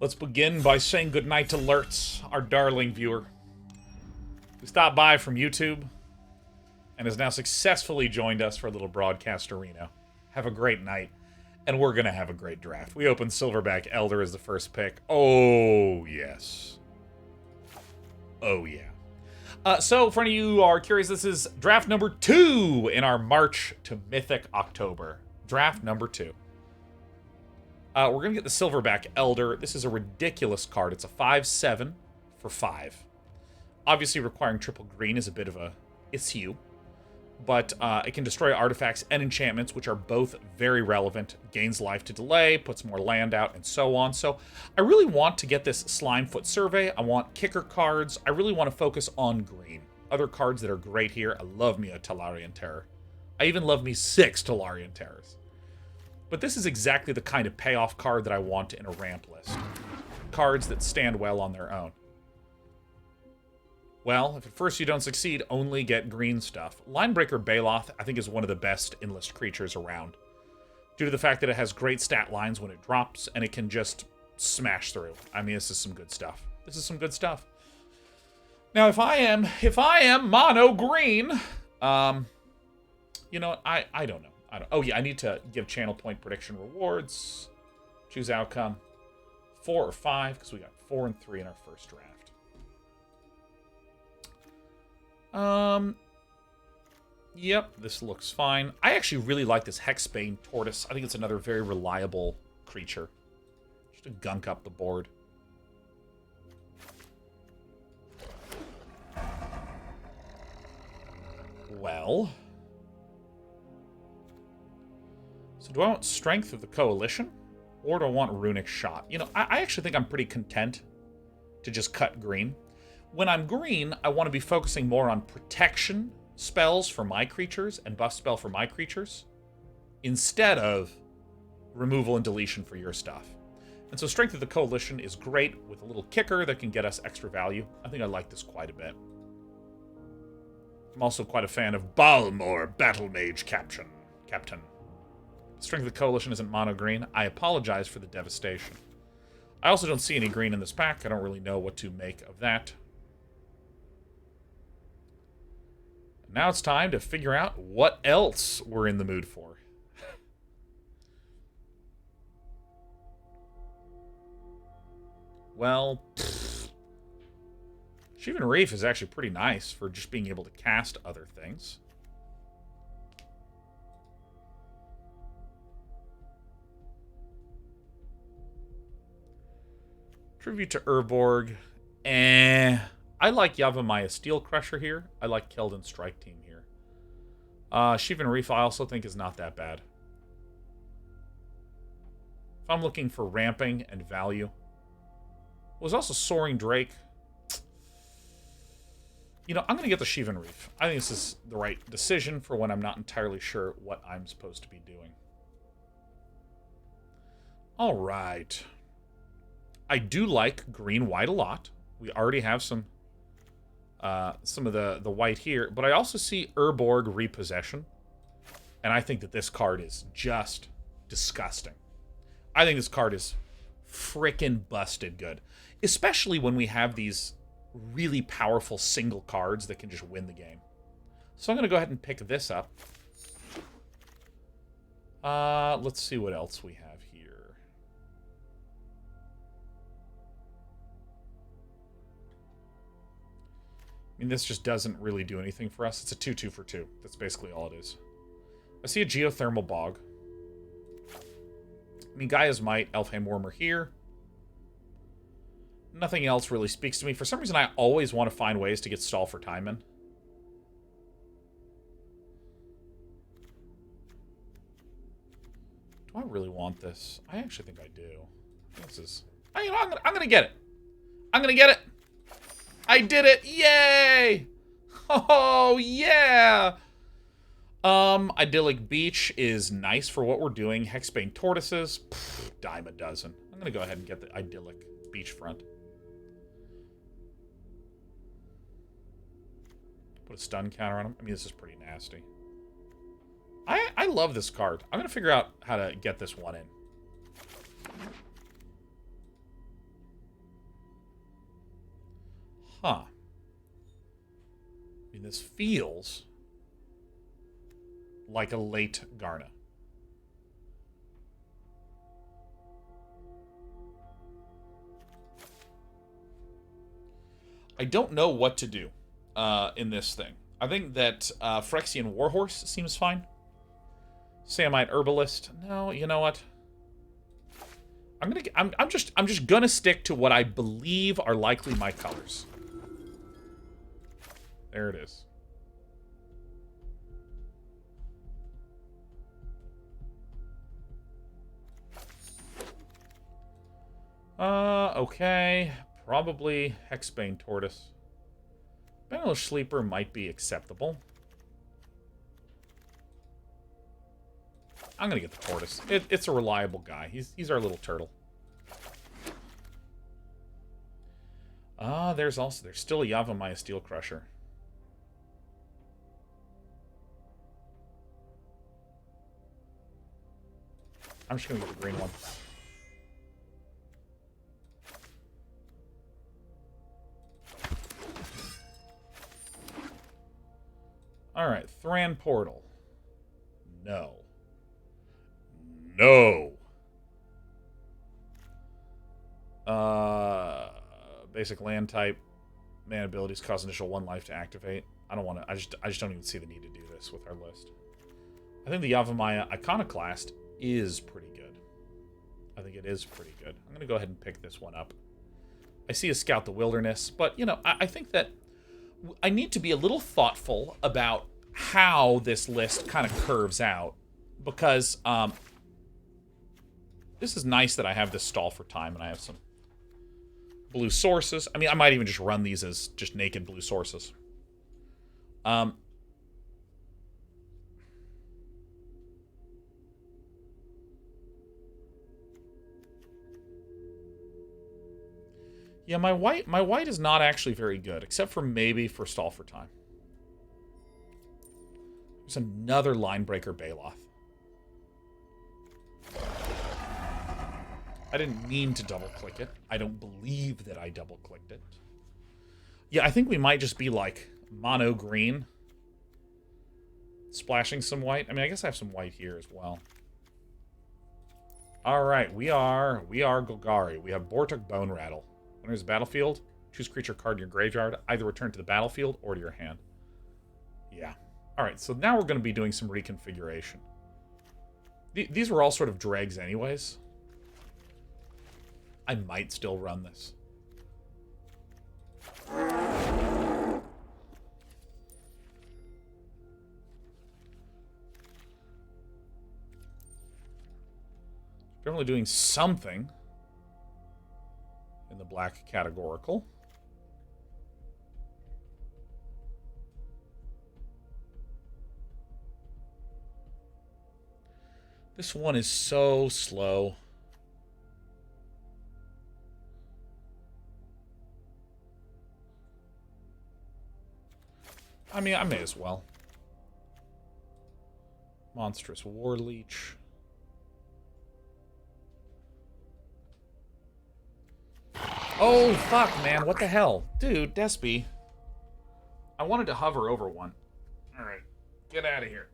Let's begin by saying goodnight to Lurtz, our darling viewer, who stopped by from YouTube and has now successfully joined us for a little broadcast arena. Have a great night, and we're going to have a great draft. We opened Silverback Elder as the first pick. Oh, yes. Oh, yeah. So, for any of you who are curious, this is draft number 2 in our March to Mythic October. Draft number 2. We're going to get the Silverback Elder. This is a ridiculous card. It's a 5/7 for 5. Obviously, requiring triple green is a bit of a issue, but it can destroy artifacts and enchantments, which are both very relevant. Gains life to delay, puts more land out, and so on. So I really want to get this Slimefoot Survey. I want kicker cards. I really want to focus on green. Other cards that are great here. I love me a Tolarian Terror. I even love me 6 Tolarian Terrors. But this is exactly the kind of payoff card that I want in a ramp list. Cards that stand well on their own. Well, if at first you don't succeed, only get green stuff. Linebreaker Baloth, I think, is one of the best in-list creatures around. Due to the fact that it has great stat lines when it drops, and it can just smash through. I mean, this is some good stuff. This is some good stuff. Now, if I am mono green, you know what? I don't know. Oh, yeah, I need to give channel point prediction rewards. Choose outcome. 4 or 5, because we got 4 and 3 in our first draft. Yep, this looks fine. I actually really like this Hexbane Tortoise. I think it's another very reliable creature. Just to gunk up the board. Well... So do I want Strength of the Coalition? Or do I want Runic Shot? You know, I actually think I'm pretty content to just cut green. When I'm green, I want to be focusing more on protection spells for my creatures and buff spell for my creatures instead of removal and deletion for your stuff. And so Strength of the Coalition is great with a little kicker that can get us extra value. I think I like this quite a bit. I'm also quite a fan of Balmor, Battle Mage Captain. Strength of the Coalition isn't mono green. I apologize for the devastation. I also don't see any green in this pack. I don't really know what to make of that. Now it's time to figure out what else we're in the mood for. Well, Shivan Reef is actually pretty nice for just being able to cast other things. Tribute to Urborg. I like Yavimaya Steel Crusher here. I like Keldon Strike Team here. Shivan Reef I also think is not that bad. If I'm looking for ramping and value. Was also Soaring Drake. You know, I'm going to get the Shivan Reef. I think this is the right decision for when I'm not entirely sure what I'm supposed to be doing. All right. I do like green-white a lot. We already have some of the white here. But I also see Urborg Repossession. And I think that this card is just disgusting. I think this card is frickin' busted good. Especially when we have these really powerful single cards that can just win the game. So I'm going to go ahead and pick this up. Let's see what else we have here. I mean, this just doesn't really do anything for us. It's a 2/2 for 2. That's basically all it is. I see a Geothermal Bog. I mean, Gaia's Might, Elfheim Wormer here. Nothing else really speaks to me. For some reason, I always want to find ways to get Stall for Time in. Do I really want this? I actually think I do. I think this is... I'm gonna get it. I'm gonna get it. I did it! Yay! Oh, yeah! Idyllic Beach is nice for what we're doing. Hexbane Tortoises, dime a dozen. I'm gonna go ahead and get the Idyllic Beachfront. Put a stun counter on him. I mean, this is pretty nasty. I love this card. I'm gonna figure out how to get this one in. Huh. I mean, this feels like a late Garna. I don't know what to do in this thing. I think that Phyrexian Warhorse seems fine. Samite Herbalist. No, you know what? I'm just gonna stick to what I believe are likely my colors. There it is. Okay. Probably Hexbane Tortoise. Banalish Sleeper might be acceptable. I'm gonna get the Tortoise. It's a reliable guy. He's our little turtle. There's still a Yavimaya Steel Crusher. I'm just gonna get the green one. Alright, Thran Portal. No. No. Basic land type. Man abilities cost initial 1 life to activate. I don't want to. I just don't even see the need to do this with our list. I think the Yavimaya Iconoclast is pretty good. I think it is pretty good. I'm going to go ahead and pick this one up. I see a Scout the Wilderness, but, you know, I think that I need to be a little thoughtful about how this list kind of curves out, because this is nice that I have this stall for time and I have some blue sources. I mean, I might even just run these as just naked blue sources. Yeah, my white is not actually very good, except for maybe for stall for time. There's another Linebreaker Baloth. I didn't mean to double-click it. I don't believe that I double-clicked it. Yeah, I think we might just be, like, mono green. Splashing some white. I mean, I guess I have some white here as well. Alright, we are Golgari. We have Bortuk Bone Rattle. When there's a battlefield, choose creature card in your graveyard. Either return to the battlefield or to your hand. Yeah. Alright, so now we're going to be doing some reconfiguration. These were all sort of dregs anyways. I might still run this. Definitely doing something in the black categorical. This one is so slow. I mean, I may as well. Monstrous War Leech. Oh, fuck, man. What the hell? Dude, Despy. I wanted to hover over one. Alright. Get out of here.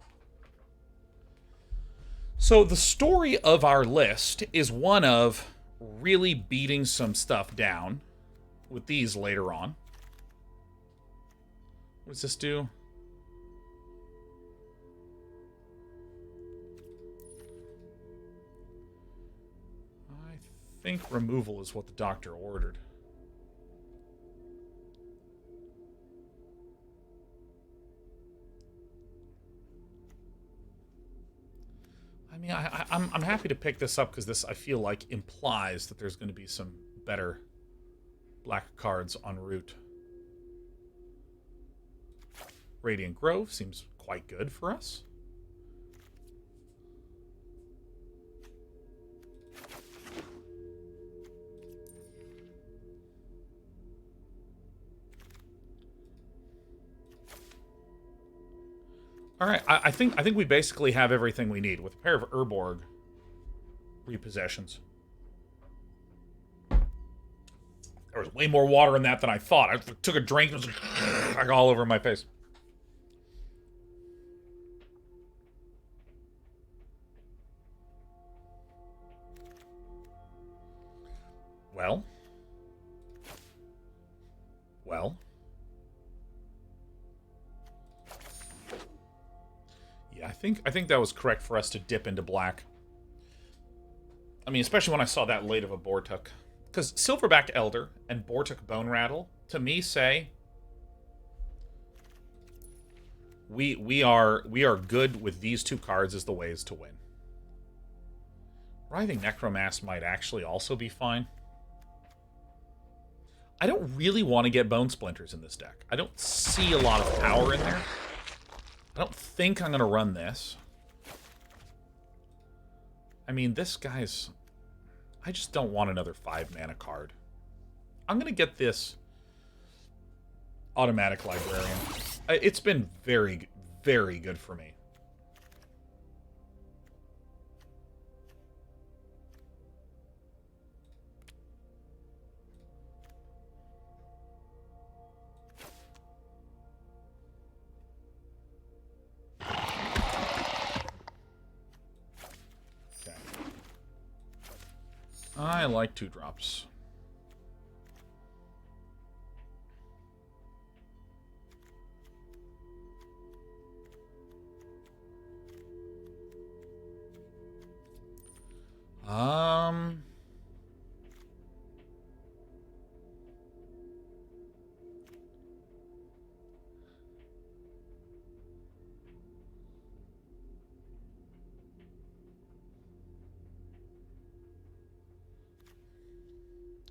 So the story of our list is one of really beating some stuff down with these later on. What does this do? I think removal is what the doctor ordered. I mean, I'm happy to pick this up because this, I feel like, implies that there's going to be some better black cards en route. Radiant Grove seems quite good for us. All right, I think we basically have everything we need with a pair of Urborg repossessions. There was way more water in that than I thought. I took a drink and it was like all over my face. Well. Yeah, I think that was correct for us to dip into black. I mean, especially when I saw that late of a Bortuk. Because Silverback Elder and Bortuk Bone Rattle, to me, say we are good with these two cards as the ways to win. Writhing Necromass might actually also be fine. I don't really want to get Bone Splinters in this deck. I don't see a lot of power in there. I don't think I'm going to run this. I mean, this guy's... I just don't want another 5-mana card. I'm going to get this Automatic Librarian. It's been very, very good for me. I like 2-drops.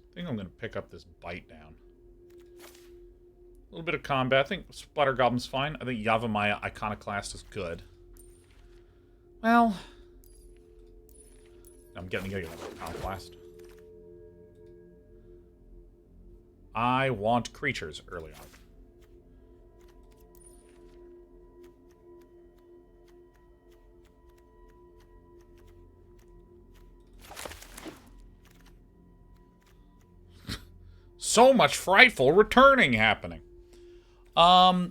I think I'm going to pick up this Bite down. A little bit of combat. I think Splatter Goblin's fine. I think Yavimaya Iconoclast is good. Well... I'm getting another Iconoclast. I want creatures early on. So much frightful returning happening.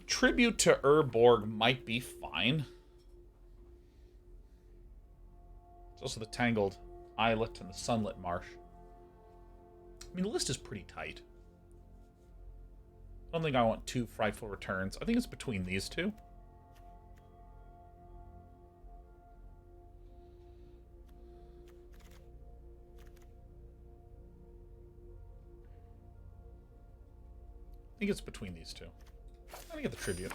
Tribute to Urborg might be fine. There's also the Tangled Islet and the Sunlit Marsh. I mean, the list is pretty tight. I don't think I want 2 frightful returns. I think it's between these two. I think it's between these two. I'm gonna get the Tribute.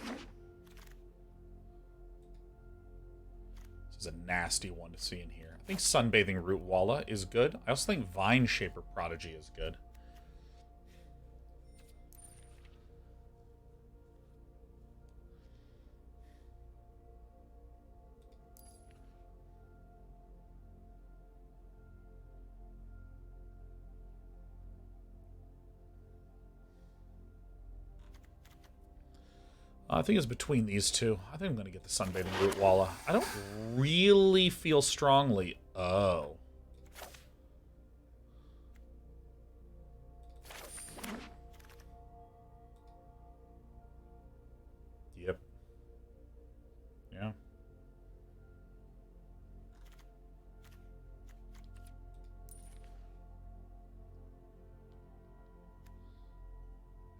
This is a nasty one to see in here. I think Sunbathing Root Walla is good. I also think Vine Shaper Prodigy is good. I think it's between these two. I think I'm going to get the Sunbathing Root Walla. I don't really feel strongly. Oh. Yep. Yeah.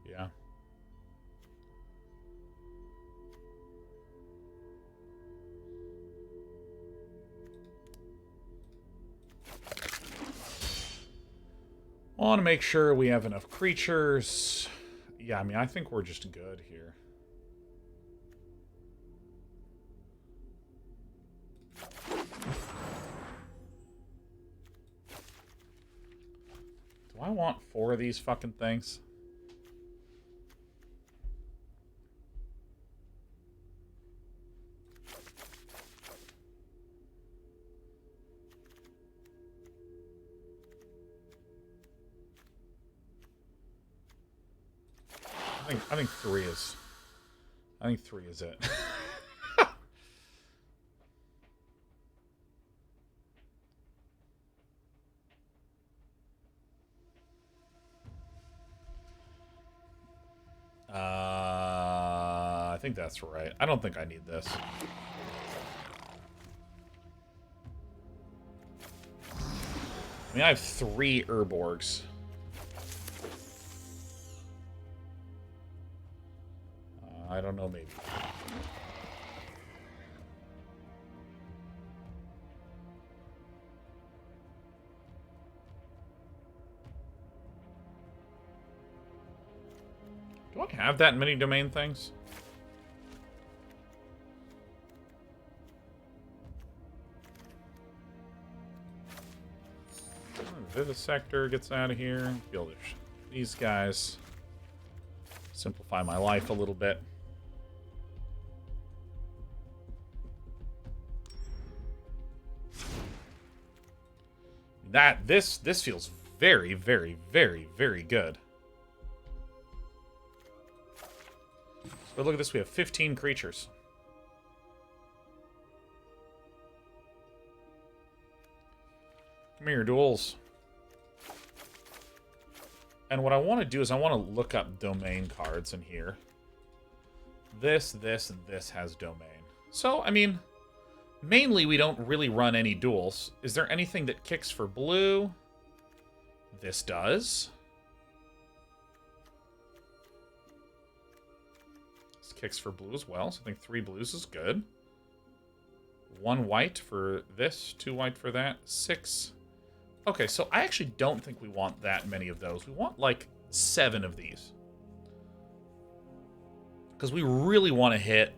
Yeah. I want to make sure we have enough creatures. Yeah, I mean, I think we're just good here. Do I want 4 of these fucking things? I think 3 is... I think 3 is it. think that's right. I don't think I need this. I mean, I have 3 Urborgs. I don't know, maybe. Do I have that many domain things? Vivisector gets out of here. These guys simplify my life a little bit. This feels very, very, very, very good. But look at this, we have 15 creatures. Come here, duels. And what I want to do is I want to look up domain cards in here. This, and this has domain. So, I mean, mainly we don't really run any duels. Is there anything that kicks for blue? This does. This kicks for blue as well, so I think 3 blues is good. 1 white for this, 2 white for that, 6... Okay, so I actually don't think we want that many of those. We want, like, 7 of these. Because we really want to hit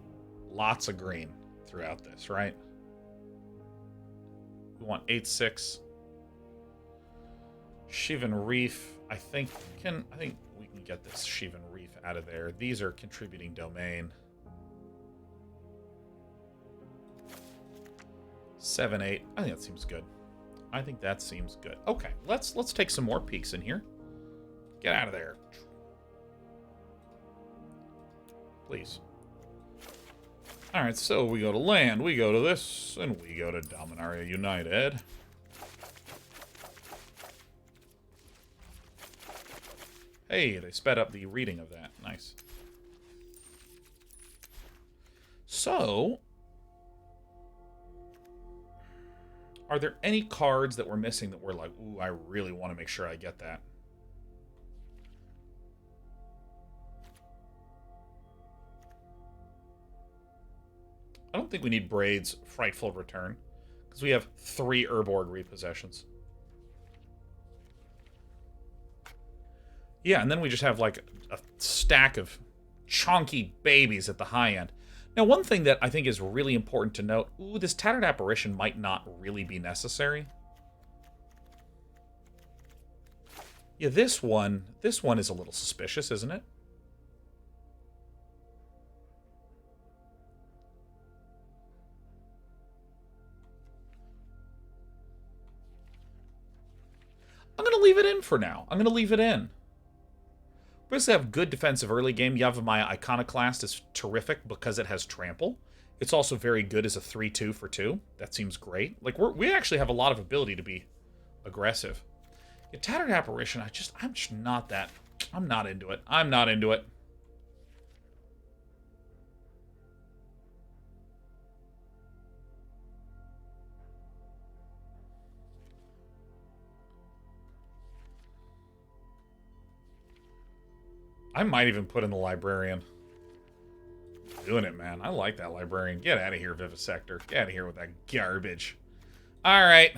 lots of green throughout this, right? We want 8/6. Shivan Reef, I think we can get this Shivan Reef out of there. These are contributing domain. 7/8. I think that seems good. I think that seems good. Okay, let's take some more peeks in here. Get out of there. Please. Alright, so we go to land, we go to this, and we go to Dominaria United. Hey, they sped up the reading of that. Nice. So, are there any cards that we're missing that we're like, ooh, I really want to make sure I get that? I don't think we need Braid's Frightful Return, because we have 3 Urborg repossessions. Yeah, and then we just have like a stack of chonky babies at the high end. Now, one thing that I think is really important to note, ooh, this Tattered Apparition might not really be necessary. Yeah, this one is a little suspicious, isn't it? I'm going to leave it in for now. I'm going to leave it in. We also have good defensive early game. Yavimaya Iconoclast is terrific because it has trample. It's also very good as a 3/2 for 2. That seems great. Like, we actually have a lot of ability to be aggressive. Yeah, Tattered Apparition, I'm just not that. I'm not into it. I'm not into it. I might even put in the Librarian. Doing it, man. I like that Librarian. Get out of here, Vivisector. Get out of here with that garbage. Alright.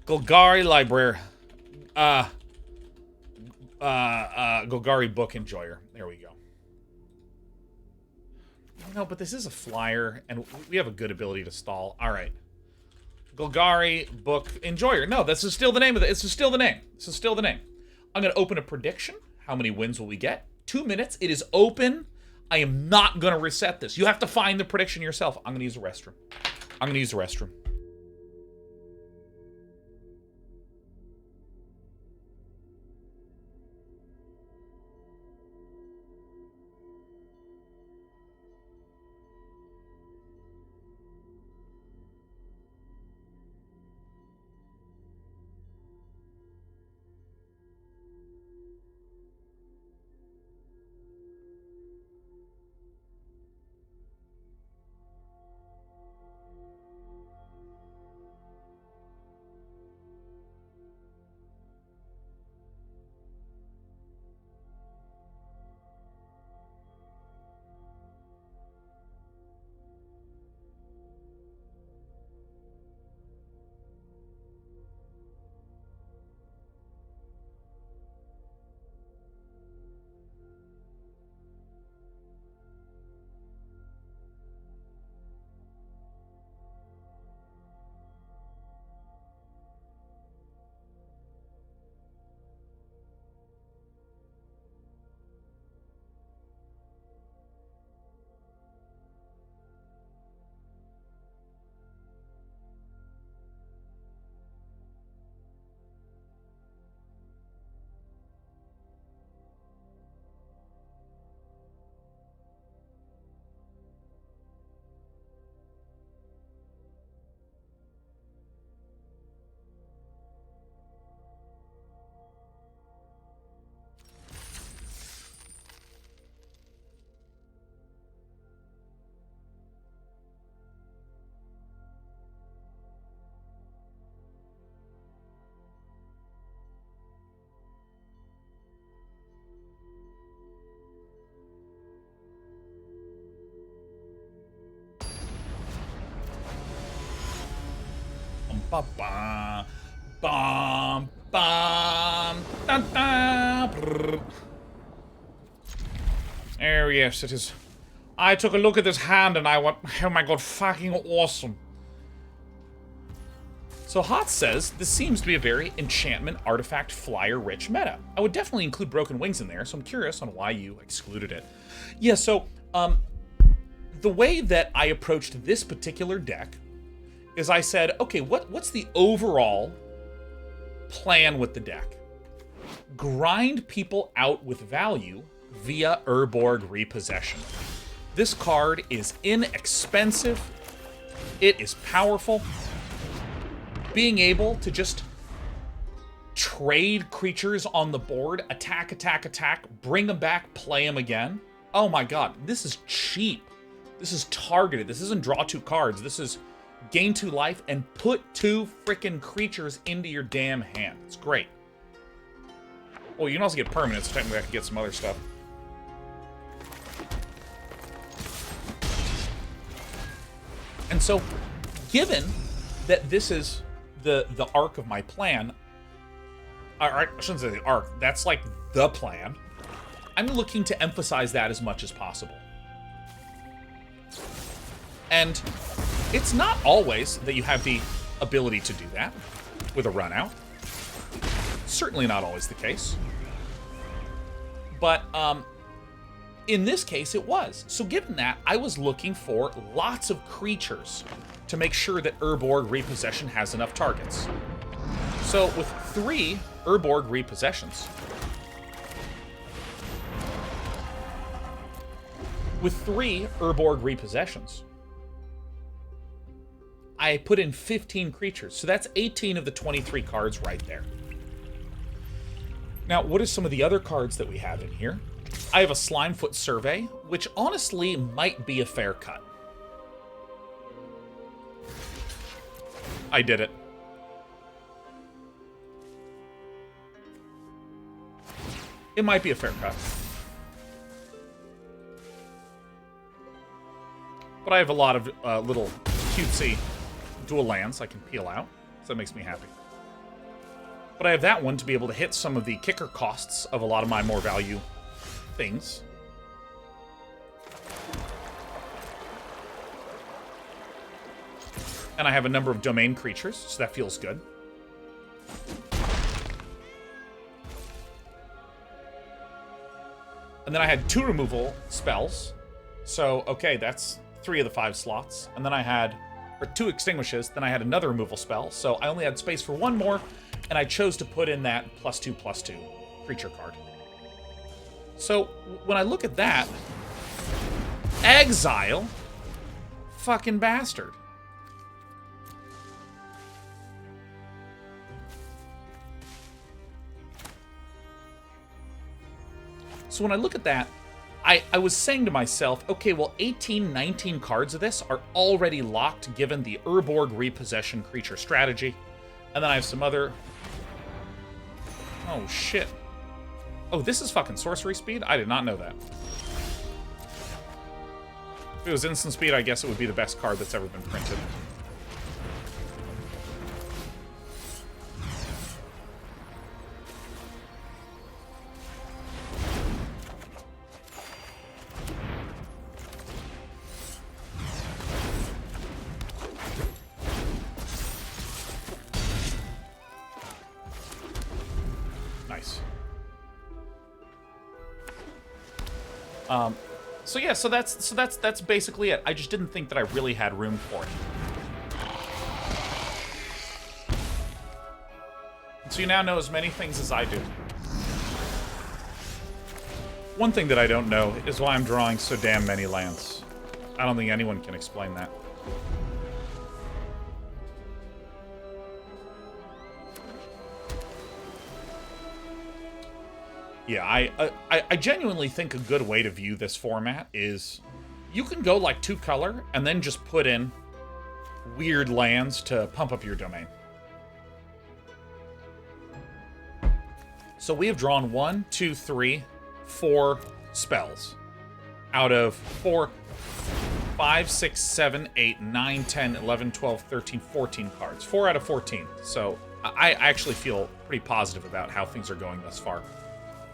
Golgari Library. Golgari Book Enjoyer. There we go. No, but this is a flyer, and we have a good ability to stall. Alright. Golgari Book Enjoyer. No, this is still the name of it. This is still the name. This is still the name. I'm going to open a prediction. How many wins will we get? 2 minutes. It is open. I am not going to reset this. You have to find the prediction yourself. I'm going to use the restroom. I'm going to use the restroom. ba ba bum bum da da. Oh yes, it is. I took a look at this hand and I went, oh my god, fucking awesome. So Hot says, this seems to be a very enchantment artifact flyer rich meta. I would definitely include Broken Wings in there, so I'm curious on why you excluded it. Yeah, so the way that I approached this particular deck is I said, okay, what's the overall plan with the deck? Grind people out with value via Urborg Repossession. This card is inexpensive. It is powerful. Being able to just trade creatures on the board, attack, attack, attack, bring them back, play them again. Oh my god, this is cheap. This is targeted. This isn't draw 2 cards. This is gain 2 life and put 2 freaking creatures into your damn hand. It's great. Oh, you can also get permanents, so technically I can get some other stuff. And so, given that this is the arc of my plan, I shouldn't say the arc, that's like the plan, I'm looking to emphasize that as much as possible. And it's not always that you have the ability to do that with a run out. Certainly not always the case. But in this case, it was. So given that, I was looking for lots of creatures to make sure that Urborg Repossession has enough targets. So with 3 Urborg Repossessions, I put in 15 creatures. So that's 18 of the 23 cards right there. Now, what are some of the other cards that we have in here? I have a Slimefoot Survey, which honestly might be a fair cut. I did it. It might be a fair cut. But I have a lot of little cutesy dual lands I can peel out, so that makes me happy. But I have that one to be able to hit some of the kicker costs of a lot of my more value things. And I have a number of domain creatures, so that feels good. And then I had 2 removal spells. So, okay, that's 3 of the 5 slots. And then I had, or 2 extinguishes, then I had another removal spell. So I only had space for 1 more, and I chose to put in that +2/+2 creature card. So, when I look at that, exile, fucking bastard. So when I look at that, I was saying to myself, okay, well, 18, 19 cards of this are already locked given the Urborg Repossession creature strategy. And then I have some other... Oh, shit. Oh, this is fucking sorcery speed? I did not know that. If it was instant speed, I guess it would be the best card that's ever been printed. Nice. So yeah, so that's basically it. I just didn't think that I really had room for it. So you now know as many things as I do. One thing that I don't know is why I'm drawing so damn many lands. I don't think anyone can explain that. Yeah, I genuinely think a good way to view this format is you can go like 2 color and then just put in weird lands to pump up your domain. So we have drawn 1, 2, 3, 4 spells out of 4. 5, 6, 7, 8, 9, 10, 11, 12, 13, 14 cards. 4 out of 14. So I actually feel pretty positive about how things are going thus far.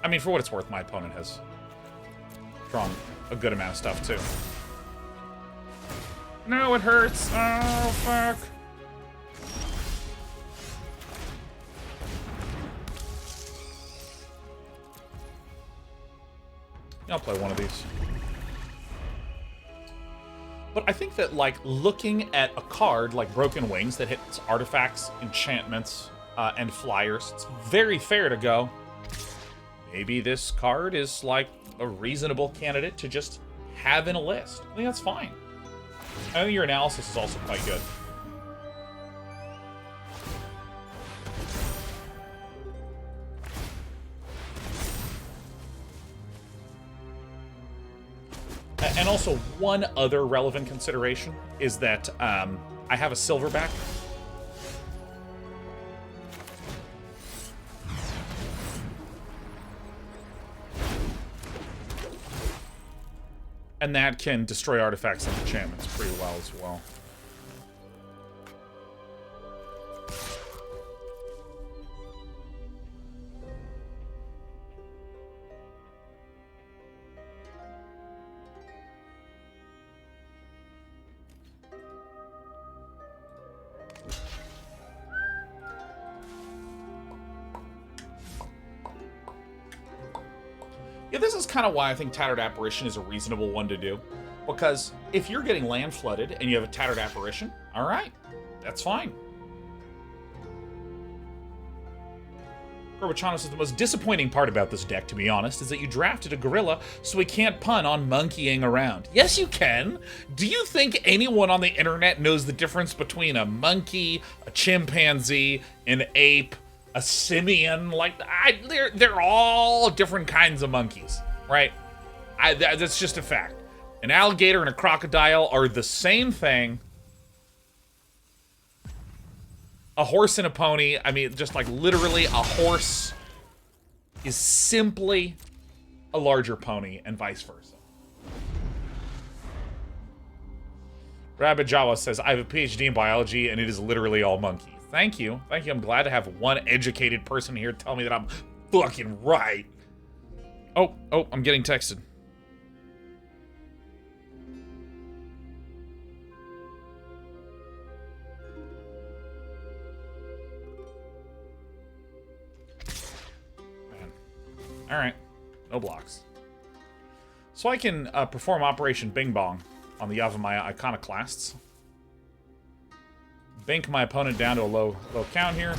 I mean, for what it's worth, my opponent has drawn a good amount of stuff, too. No, it hurts. Oh, fuck. I'll play one of these. But I think that, like, looking at a card like Broken Wings that hits artifacts, enchantments, and flyers, it's very fair to go, maybe this card is, like, a reasonable candidate to just have in a list. I think that's fine. I think your analysis is also quite good. And also, one other relevant consideration is that I have a Silverback. And that can destroy artifacts and enchantments pretty well as well. Yeah, this is kind of why I think Tattered Apparition is a reasonable one to do. Because if you're getting land flooded and you have a Tattered Apparition, alright, that's fine. Gorbachanos says the most disappointing part about this deck, to be honest, is that you drafted a gorilla so we can't pun on monkeying around. Yes, you can. Do you think anyone on the internet knows the difference between a monkey, a chimpanzee, an ape, a simian? Like, they're all different kinds of monkeys, right? That's just a fact. An alligator and a crocodile are the same thing. A horse and a pony, I mean, just like literally a horse is simply a larger pony and vice versa. Rabbit Jawa says, I have a PhD in biology and it is literally all monkey. Thank you. Thank you. I'm glad to have one educated person here tell me that I'm fucking right. Oh, I'm getting texted. Man. Alright. No blocks. So I can perform Operation Bing Bong on the Yavimaya Iconoclasts. Bink my opponent down to a low count here.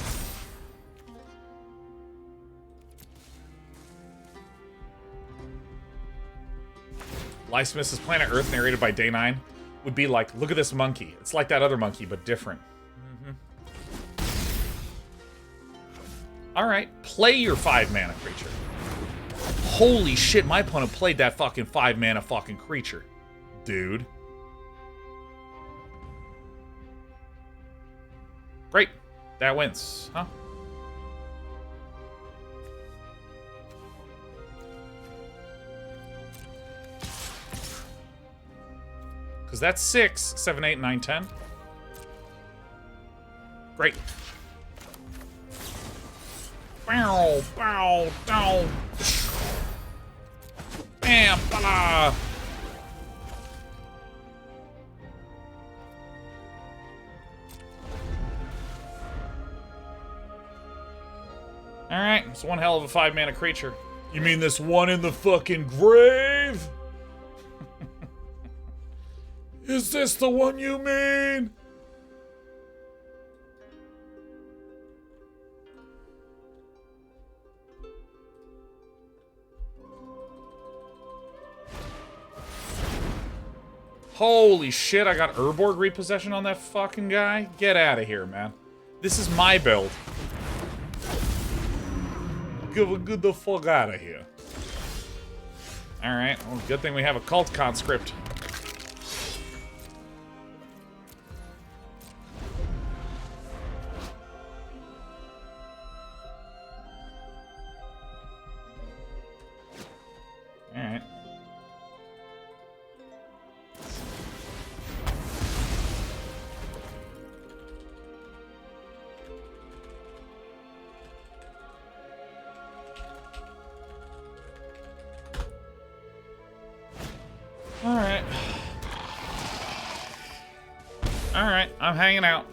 Lysmith's Planet Earth, narrated by Day 9, would be like, look at this monkey. It's like that other monkey, but different. Alright, play your 5-mana creature. Holy shit, my opponent played that fucking 5-mana fucking creature. Dude. Great. That wins, huh? Because that's 6, 7, 8, 9, 10. Great. Bow, bow, down. Bam, blah. Alright, it's one hell of a 5-mana creature. You mean this one in the fucking grave? Is this the one you mean? Holy shit, I got Urborg Repossession on that fucking guy? Get out of here, man. This is my build. Get the fuck out of here. Alright, well, good thing we have a cult conscript. Alright. Alright. Alright, I'm hanging out.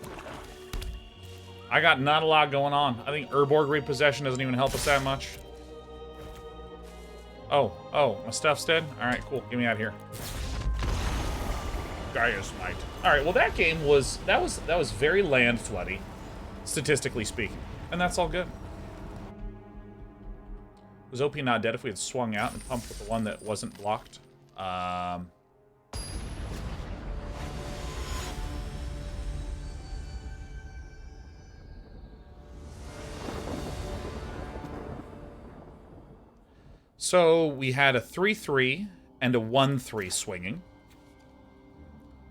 I got not a lot going on. I think Urborg Repossession doesn't even help us that much. Oh, my stuff's dead? Alright, cool. Get me out of here. Gaia's Might. Alright, well that game was very land floody, statistically speaking. And that's all good. Was OP not dead if we had swung out and pumped with the one that wasn't blocked? So we had a 3-3 and a 1-3 swinging.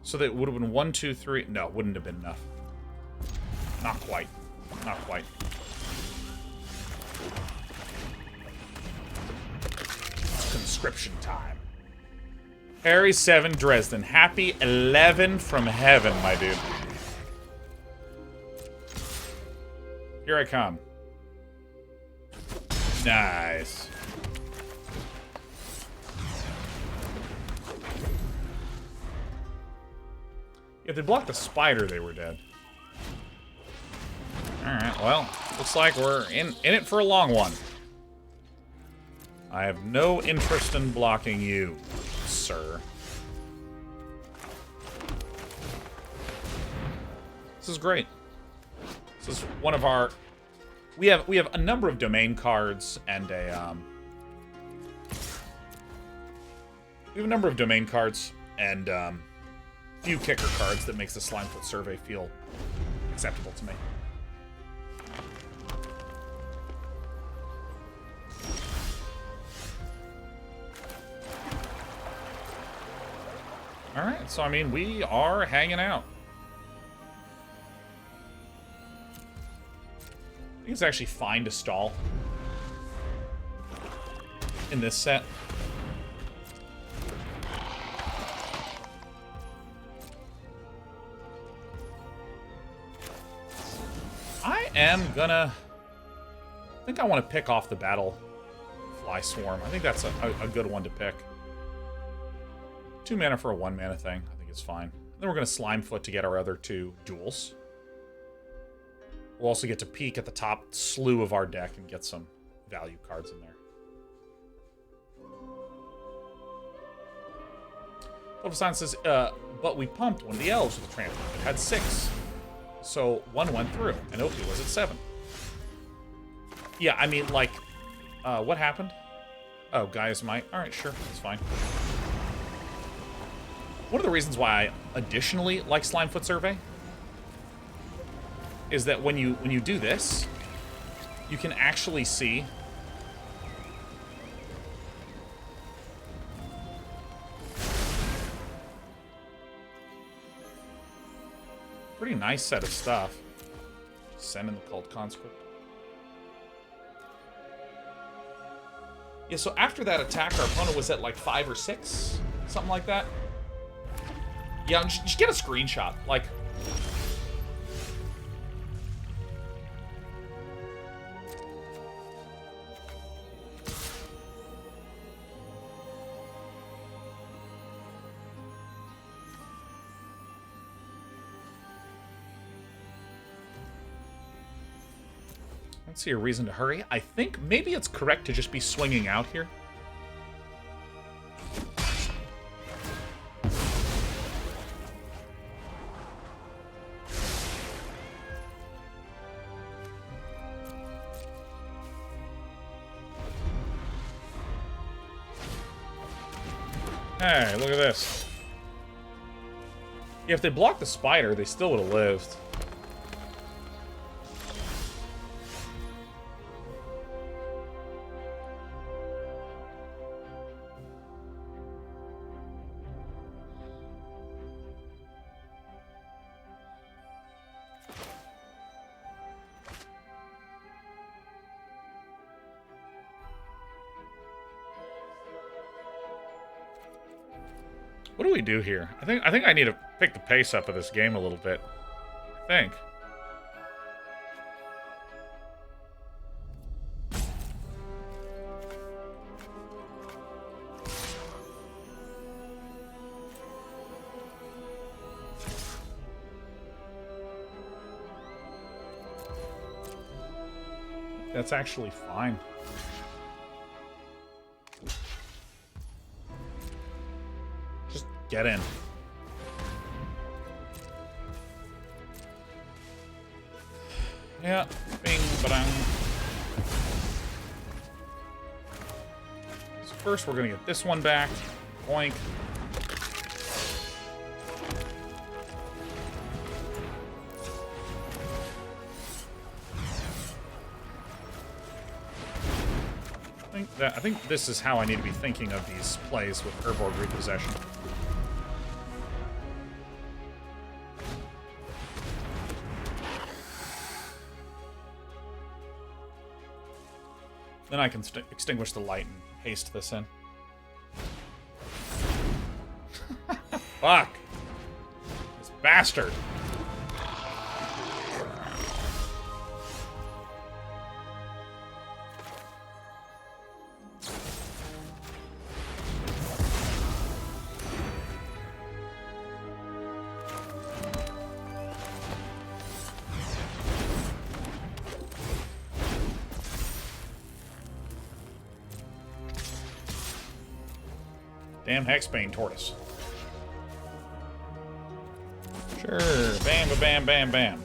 So that would have been 1, 2, 3. No, wouldn't have been enough. Not quite. Not quite. Conscription time. Harry 7 Dresden. Happy 11 from heaven, my dude. Here I come. Nice. If they blocked the spider, they were dead. Alright, well, looks like we're in it for a long one. I have no interest in blocking you, sir. This is great. This is one of our... We have a number of domain cards and a... We have a number of domain cards and... few kicker cards that makes the Slimefoot Survey feel acceptable to me. Alright, so I mean, we are hanging out. I think it's actually fine to stall in this set. I think I want to pick off the Battle Fly Swarm. I think that's a good one to pick. 2 mana for a 1 mana thing. I think it's fine. Then we're going to Slimefoot to get our other 2 duels. We'll also get to peek at the top slew of our deck and get some value cards in there. Silverstein says, but we pumped one of the elves with the trample. It had 6. So 1 went through, and OP was at 7. Yeah, I mean, like, what happened? Oh, Gaia's Might. Alright, sure, that's fine. One of the reasons why I additionally like Slimefoot Survey is that when you do this, you can actually see pretty nice set of stuff. Send in the Cult Conscript. Yeah, so after that attack, our opponent was at like 5 or 6, something like that. Yeah, just get a screenshot. Like, I don't see a reason to hurry. I think maybe it's correct to just be swinging out here. Hey, look at this. Yeah, if they blocked the spider, they still would have lived. What do we do here? I think I need to pick the pace up of this game a little bit. I think. that's actually fine. Just get in. Yeah, bing, ba-dang. So first we're gonna get this one back. Boink. I think this is how I need to be thinking of these plays with Urborg Repossession. Then I can extinguish the light and haste this in. Fuck! This bastard! Damn Hexbane Tortoise. Sure. Bam, ba bam, bam, bam.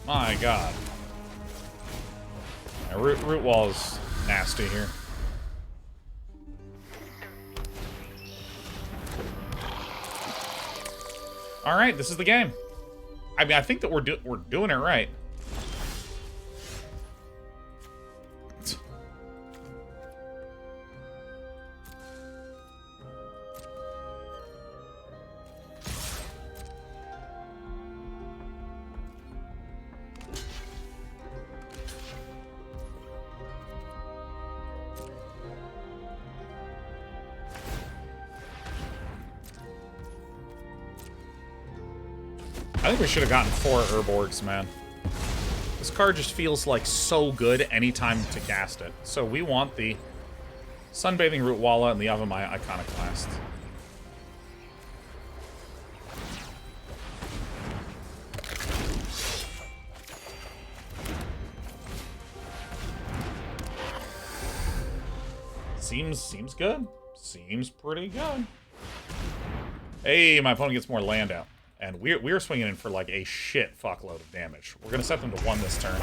My god. Yeah, root wall's nasty here. Alright, this is the game. I mean, I think that we're doing it right. I think we should have gotten 4 Urborgs, man. This card just feels like so good anytime to cast it. So we want the Sunbathing Root Walla and the Avamaya Iconoclast. Seems good. Seems pretty good. Hey, my opponent gets more land out. And we're swinging in for like a shit fuckload of damage. We're gonna set them to 1 this turn.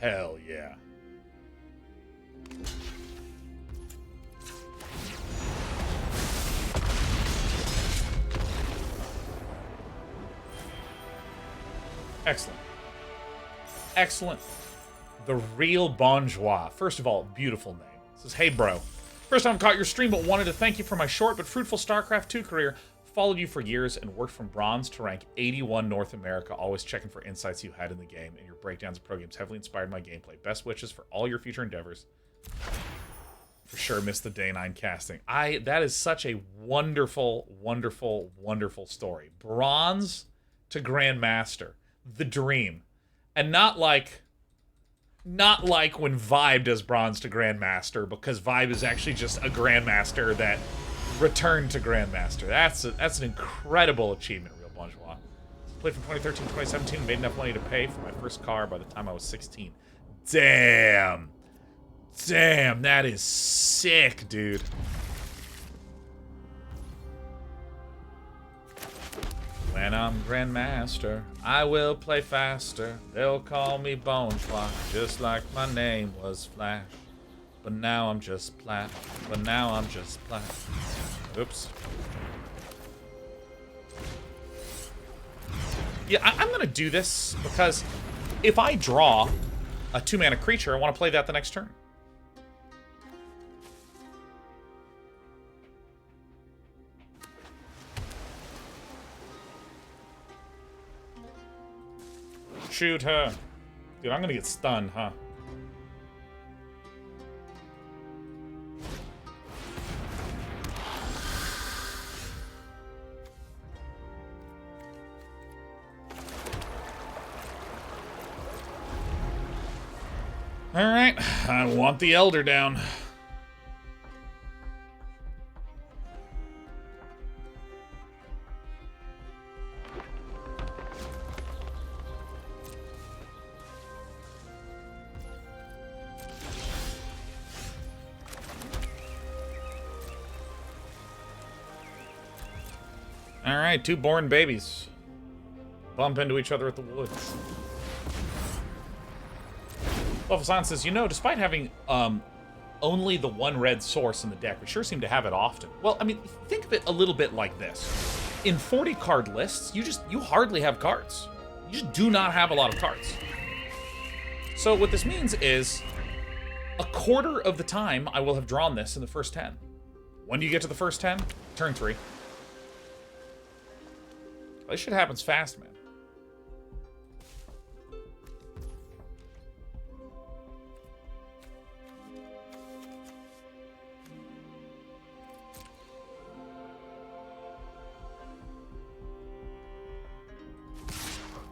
Hell yeah. Excellent. Excellent. The Real Bonjour. First of all, beautiful name. It says, hey bro. First time caught your stream, but wanted to thank you for my short but fruitful StarCraft 2 career. Followed you for years and worked from bronze to rank 81 North America, always checking for insights you had in the game, and your breakdowns of pro games heavily inspired my gameplay. Best wishes for all your future endeavors. For sure missed the day 9 casting. That is such a wonderful, wonderful, wonderful story. Bronze to Grandmaster. The dream. And not like when Vibe does bronze to Grandmaster, because Vibe is actually just a Grandmaster that returned to Grandmaster. That's an incredible achievement, Real Bonjour. Played from 2013 to 2017, made enough money to pay for my first car by the time I was 16. Damn. Damn, that is sick, dude. When I'm Grandmaster, I will play faster. They'll call me Bonjour, just like my name was Flash. But now I'm just Plat. But now I'm just Plat. Oops. Yeah, I'm gonna do this because if I draw a 2-mana creature, I want to play that the next turn. Shoot her. Dude, I'm gonna get stunned, huh? Alright, I want the Elder down. Alright, two born babies. Bump into each other at the woods. Buffalo Silence says, you know, despite having only the one red source in the deck, we sure seem to have it often. Well, I mean, think of it a little bit like this. In 40-card lists, you hardly have cards. You just do not have a lot of cards. So what this means is, a quarter of the time I will have drawn this in the first 10. When do you get to the first 10? Turn 3. This shit happens fast, man.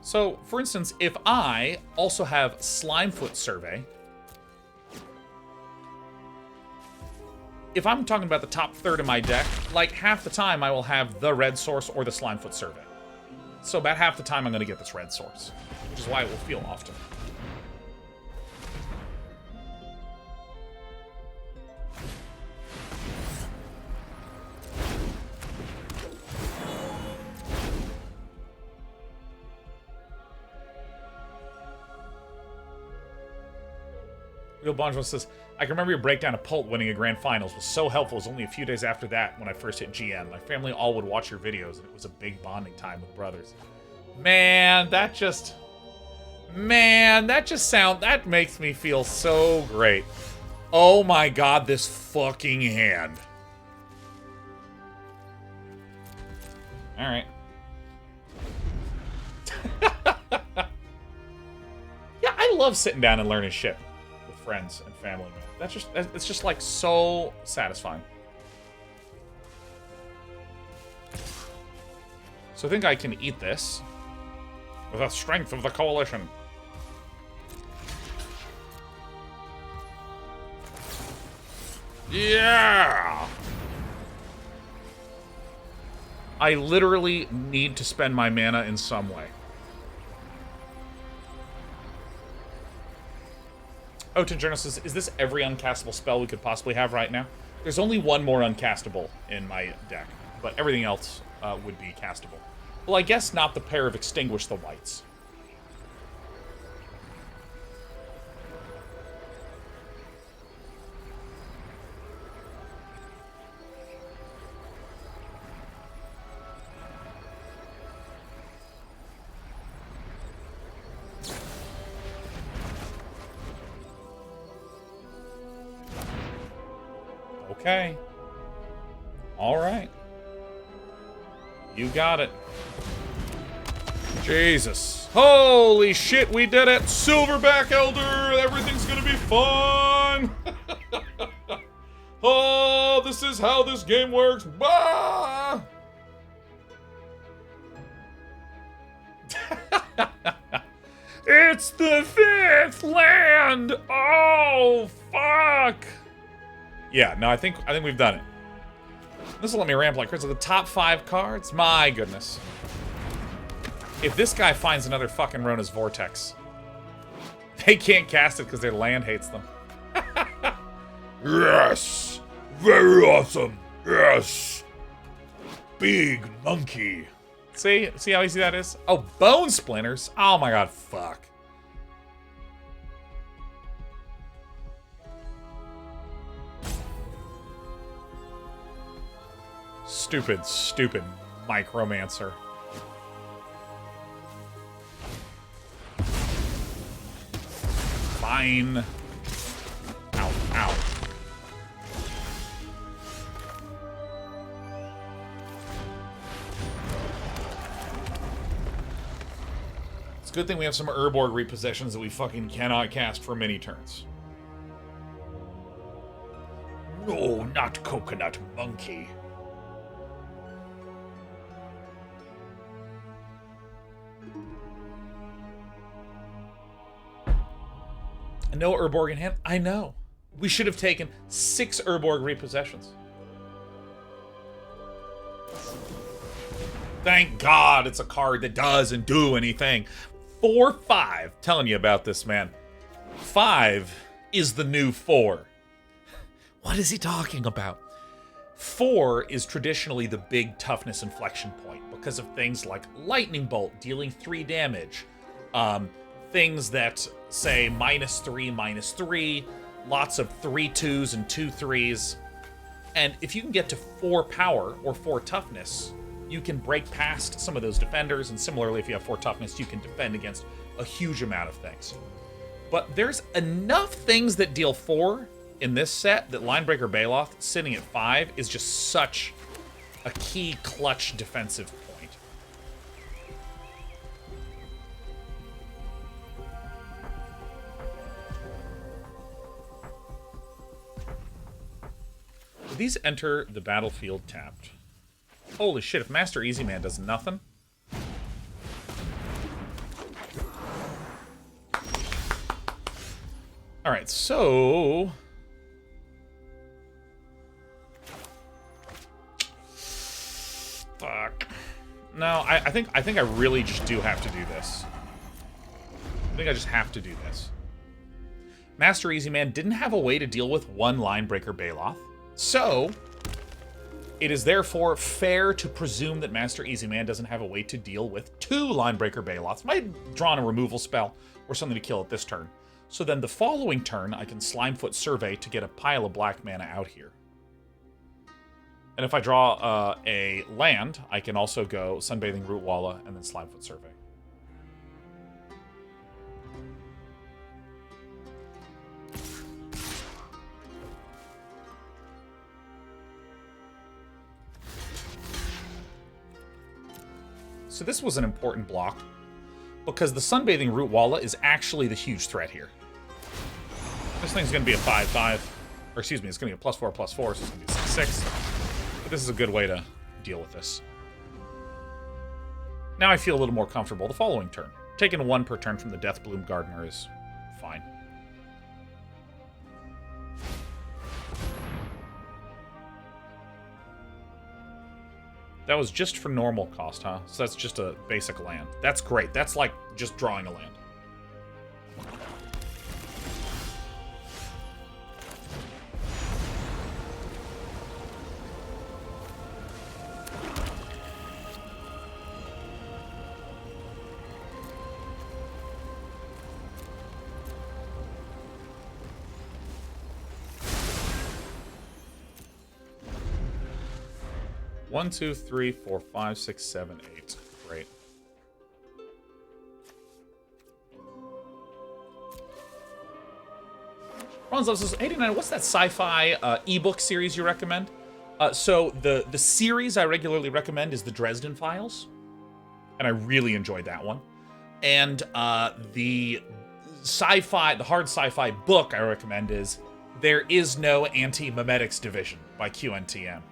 So, for instance, if I also have Slimefoot Survey, if I'm talking about the top third of my deck, like half the time I will have the red source or the Slimefoot Survey. So about half the time I'm going to get this red source, which is why it will feel often. Real Bonjo says, I can remember your breakdown of Pult winning a grand finals was so helpful. It was only a few days after that when I first hit GM. My family all would watch your videos, and it was a big bonding time with brothers. Man, that makes me feel so great. Oh my god, this fucking hand. Alright. Yeah, I love sitting down and learning shit with friends and family, man. It's just like so satisfying. So I think I can eat this with the strength of the coalition. Yeah! I literally need to spend my mana in some way. Oten Journal says, is this every uncastable spell we could possibly have right now? There's only one more uncastable in my deck, but everything else would be castable. Well, I guess not the pair of Extinguish the Whites. Okay. All right. You got it. Jesus. Holy shit, we did it! Silverback Elder! Everything's gonna be fun! Oh, this is how this game works! Bah! It's the 5th land! Oh, fuck! Yeah, no, I think we've done it. This will let me ramp like crazy. The top 5 cards? My goodness. If this guy finds another fucking Rona's Vortex, they can't cast it because their land hates them. Yes! Very awesome! Yes! Big monkey. See how easy that is? Oh, Bone Splinters? Oh my god, fuck. Stupid, stupid Micromancer. Fine. Ow, ow. It's a good thing we have some Urborg repossessions that we fucking cannot cast for many turns. No, not Coconut Monkey. No Urborg in hand? I know. We should have taken 6 Urborg repossessions. Thank God it's a card that doesn't do anything. 4-5. Telling you about this, man. 5 is the new 4. What is he talking about? 4 is traditionally the big toughness inflection point because of things like Lightning Bolt, dealing 3 damage. Things that say -3/-3, lots of 3/2s and 2/3s. And if you can get to 4 power or 4 toughness, you can break past some of those defenders, and similarly, if you have 4 toughness, you can defend against a huge amount of things. But there's enough things that deal 4 in this set that Linebreaker Baloth sitting at 5 is just such a key clutch defensive point. Do these enter the battlefield tapped? Holy shit, if Master Easy Man does nothing. Alright, so... Fuck. No, I think I really just do have to do this. I think I just have to do this. Master Easy Man didn't have a way to deal with 1 Linebreaker Baloth, so... It is therefore fair to presume that Master Easy Man doesn't have a way to deal with 2 Linebreaker Baloths. Might have drawn a removal spell or something to kill it this turn. So then the following turn, I can Slimefoot Survey to get a pile of black mana out here. And if I draw a land, I can also go Sunbathing Root Walla and then Slimefoot Survey. So this was an important block, because the Sunbathing Root Walla is actually the huge threat here. This thing's going to be a 5/5. Or excuse me, it's going to be a +4/+4, so it's going to be a 6/6. But this is a good way to deal with this. Now I feel a little more comfortable the following turn. Taking 1 per turn from the Deathbloom Gardener is fine. That was just for normal cost, huh? So that's just a basic land. That's great. That's like just drawing a land. One, 2, 3, 4, 5, 6, 7, 8. Great. Ronzo says, 89, what's that sci-fi ebook series you recommend? So the series I regularly recommend is the Dresden Files. And I really enjoyed that one. And the hard sci-fi book I recommend is There Is No Anti-Memetics Division by QNTM.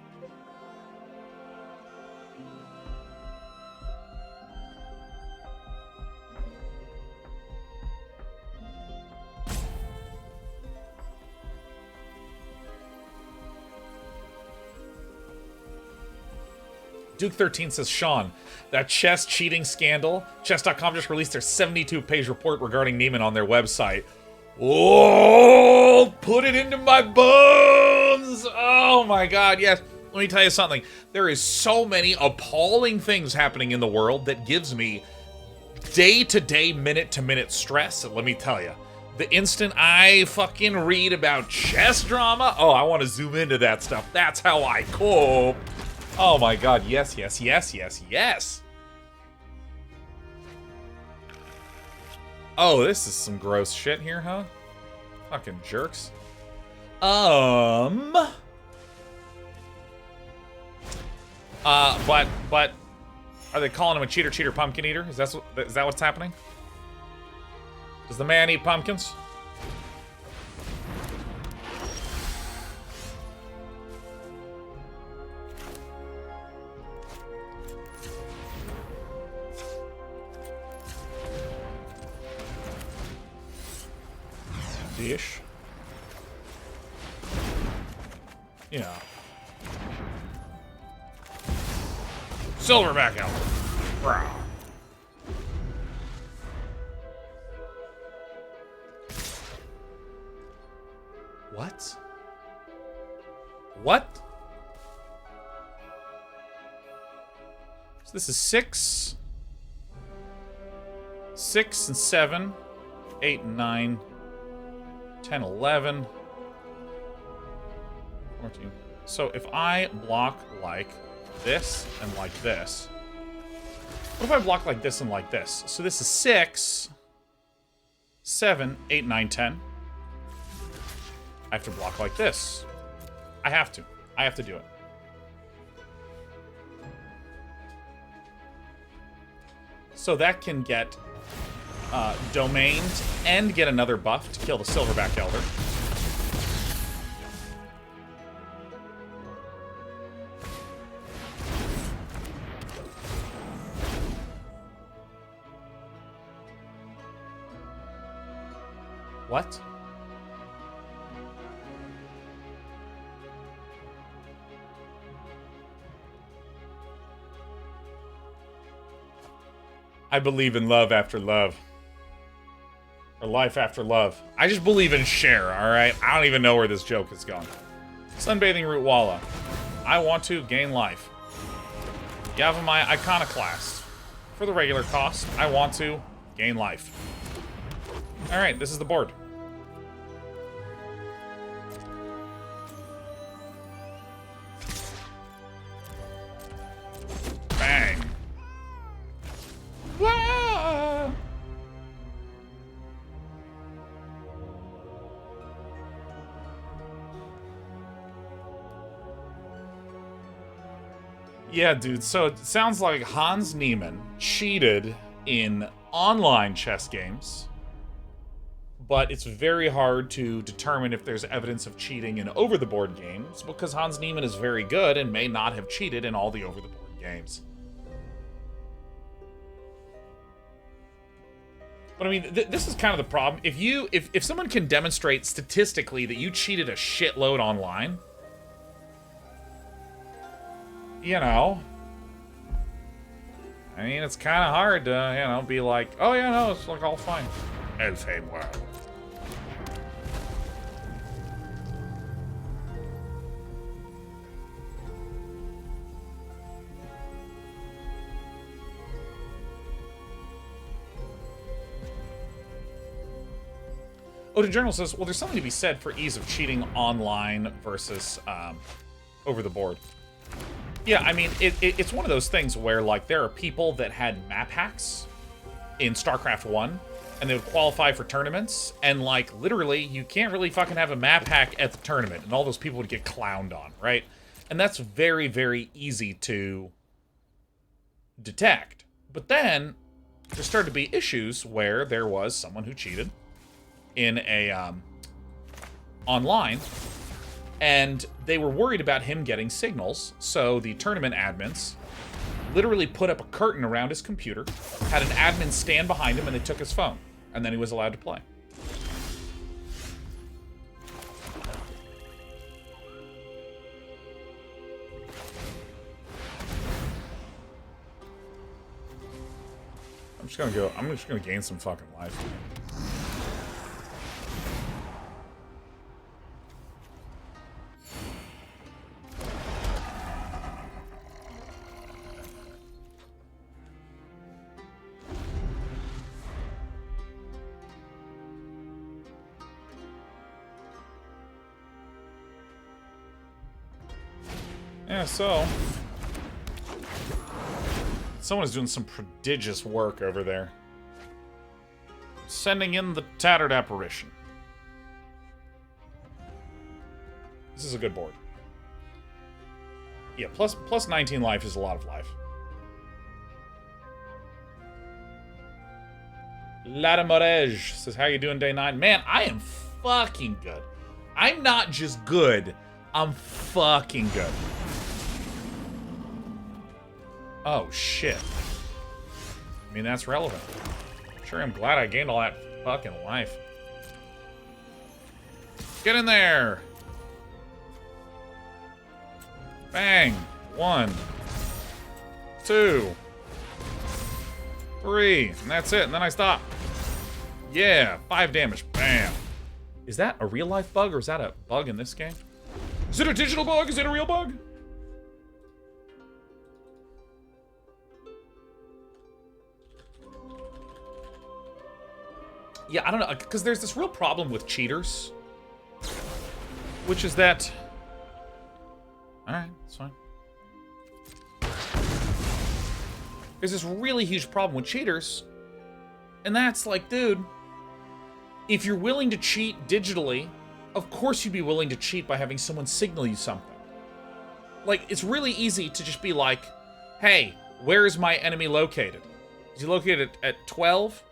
Duke13 says, Sean, that chess cheating scandal, chess.com just released their 72-page report regarding Neiman on their website. Oh, put it into my bones! Oh my god, yes. Let me tell you something. There is so many appalling things happening in the world that gives me day-to-day, minute-to-minute stress. And let me tell you, the instant I fucking read about chess drama, oh, I want to zoom into that stuff. That's how I cope. Oh my god, yes, yes, yes, yes, yes. Oh, this is some gross shit here, huh? Fucking jerks. But are they calling him a cheater pumpkin eater? Is that what's happening? Does the man eat pumpkins? Dish. Yeah. Silverback Elder. Wow. What? What? So this is 6. 6 and 7. 8 and 9. 10, 11. 14. So if I block like this and like this. What if I block like this and like this? So this is 6, 7, 8, 9, 10. I have to block like this. I have to. I have to do it. So that can get domained and get another buff to kill the Silverback Elder. What? I believe in love after love. Or life after love. I just believe in share, alright? I don't even know where this joke has gone. Sunbathing Root Walla. I want to gain life. Yavimaya Iconoclast. For the regular cost, I want to gain life. Alright, this is the board. Bang. Wah! Yeah, dude, so it sounds like Hans Niemann cheated in online chess games, but it's very hard to determine if there's evidence of cheating in over-the-board games, because Hans Niemann is very good and may not have cheated in all the over-the-board games. But I mean, this is kind of the problem. If someone can demonstrate statistically that you cheated a shitload online, you know, I mean, it's kind of hard to, you know, be like, oh yeah, no, it's like all fine. Elfheim world. Odin Journal says, well, there's something to be said for ease of cheating online versus over the board. Yeah, I mean, it's one of those things where, like, there are people that had map hacks in StarCraft 1, and they would qualify for tournaments, and, like, literally, you can't really fucking have a map hack at the tournament, and all those people would get clowned on, right? And that's very, very easy to detect. But then, there started to be issues where there was someone who cheated in a, online, and they were worried about him getting signals, so the tournament admins literally put up a curtain around his computer, had an admin stand behind him, and they took his phone, and then he was allowed to play. I'm just gonna gain some fucking life. Yeah, so someone is doing some prodigious work over there. Sending in the Tattered Apparition. This is a good board. Yeah, plus 19 life is a lot of life. Lada Morej says, how you doing, day 9? Man, I am fucking good. I'm not just good, I'm fucking good. Oh, shit. I mean, that's relevant. Sure, I'm glad I gained all that fucking life. Get in there! Bang! 1, 2, 3, and that's it, and then I stop. Yeah, 5 damage. Bam! Is that a real-life bug, or is that a bug in this game? Is it a digital bug? Is it a real bug? Yeah, I don't know, because there's this real problem with cheaters. Which is that... Alright, that's fine. There's this really huge problem with cheaters. And that's like, dude, if you're willing to cheat digitally, of course you'd be willing to cheat by having someone signal you something. Like, it's really easy to just be like, hey, where is my enemy located? Is he located at 12?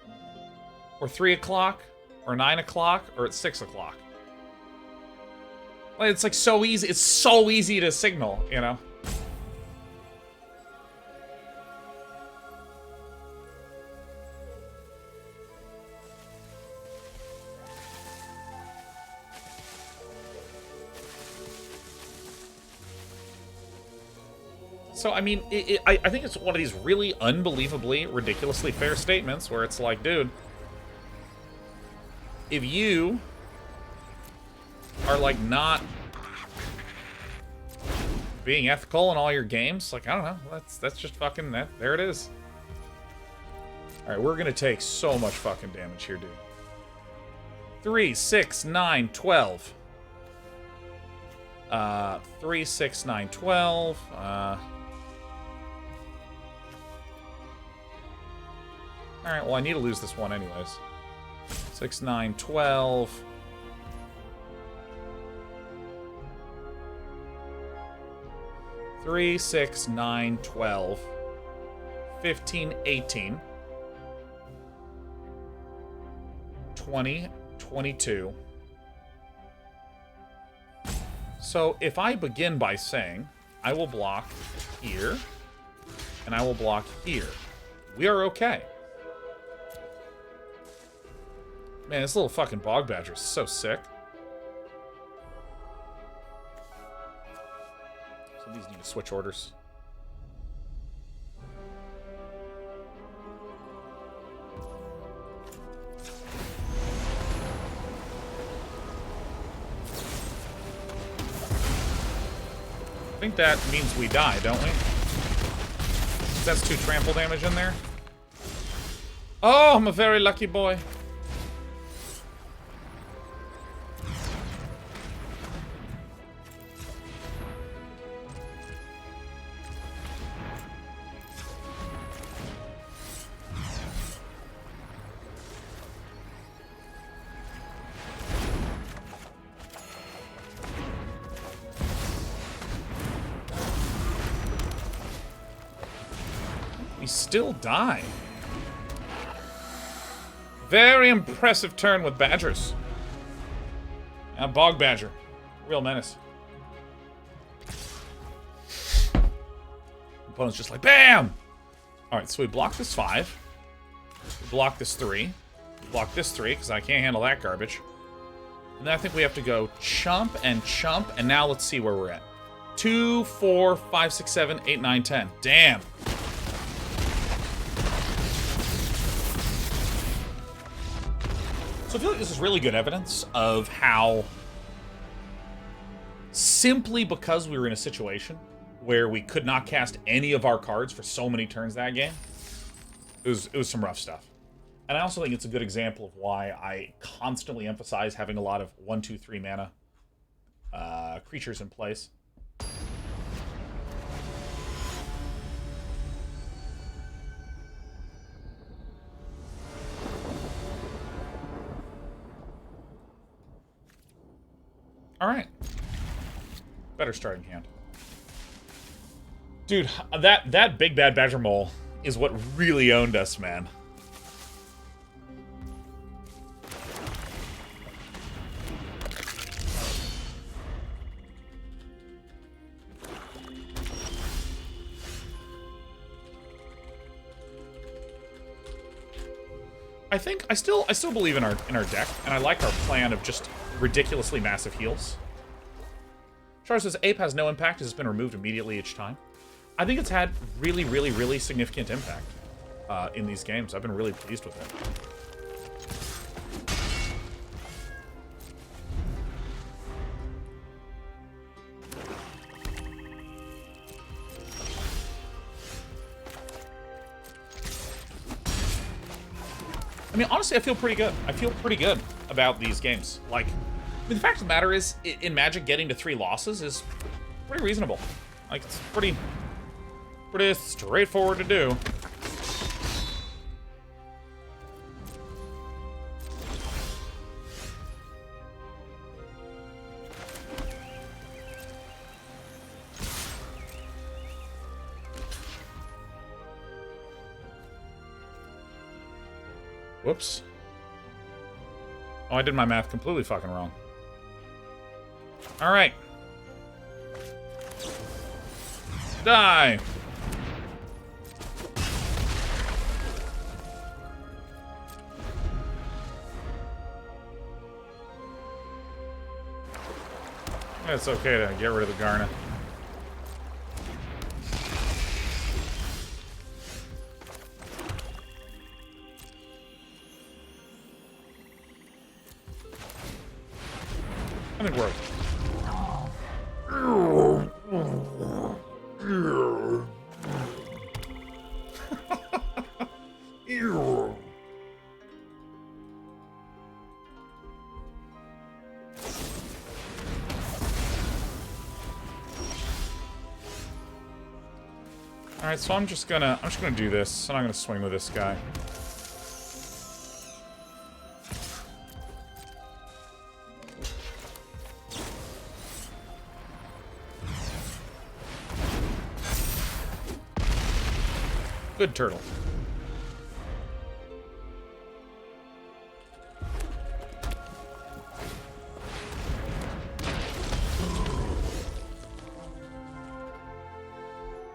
Or 3 o'clock? Or 9 o'clock? Or at 6 o'clock? Like, it's like so easy. It's so easy to signal, you know? So, I mean, I think it's one of these really unbelievably, ridiculously fair statements where it's like, dude, if you are, like, not being ethical in all your games, like, I don't know, that's just fucking, there it is. Alright, we're gonna take so much fucking damage here, dude. 3, 6, 9, 12. 3, 6, 9, 12. Alright, well, I need to lose this one anyways. 6, 9, 12. Three, 6, 9, 12. 15, 18. 20, 22. So if I begin by saying, I will block here, and I will block here, we are okay. Man, this little fucking bog badger is so sick. So these need to switch orders. I think that means we die, don't we? That's 2 trample damage in there. Oh, I'm a very lucky boy. We still die. Very impressive turn with badgers. Now bog badger. Real menace. Opponent's just like, BAM! Alright, so we block this 5. We block this 3. We block this 3, because I can't handle that garbage. And then I think we have to go chump, and now let's see where we're at. 2, 4, 5, 6, 7, 8, 9, 10. Damn. So I feel like this is really good evidence of how, simply because we were in a situation where we could not cast any of our cards for so many turns that game, it was some rough stuff. And I also think it's a good example of why I constantly emphasize having a lot of 1, 2, 3 mana creatures in place. Alright. Better starting hand. Dude, that big bad badger mole is what really owned us, man. I think I still believe in our deck, and I like our plan of just ridiculously massive heals. Char says Ape has no impact, has been removed immediately each time. I think it's had really, really, really significant impact in these games. I've been really pleased with it. I mean, honestly, I feel pretty good. I feel pretty good about these games. Like, I mean, the fact of the matter is, in Magic, getting to 3 losses is pretty reasonable. Like, it's pretty straightforward to do. Whoops. Oh, I did my math completely fucking wrong. Alright. Die! It's okay to get rid of the Garnet. I think we're okay. Alright, so I'm just gonna do this, and I'm gonna swing with this guy. Good turtle.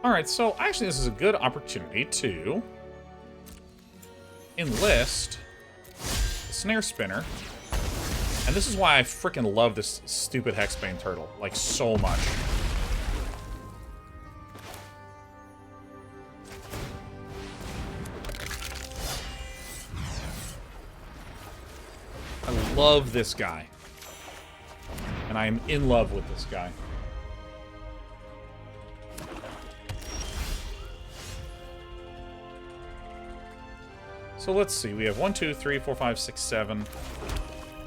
Alright, so actually this is a good opportunity to enlist the Snare Spinner. And this is why I freaking love this stupid Hexbane turtle, like, so much. I love this guy. And I am in love with this guy. So let's see, we have 1, 2, 3, 4, 5, 6, 7.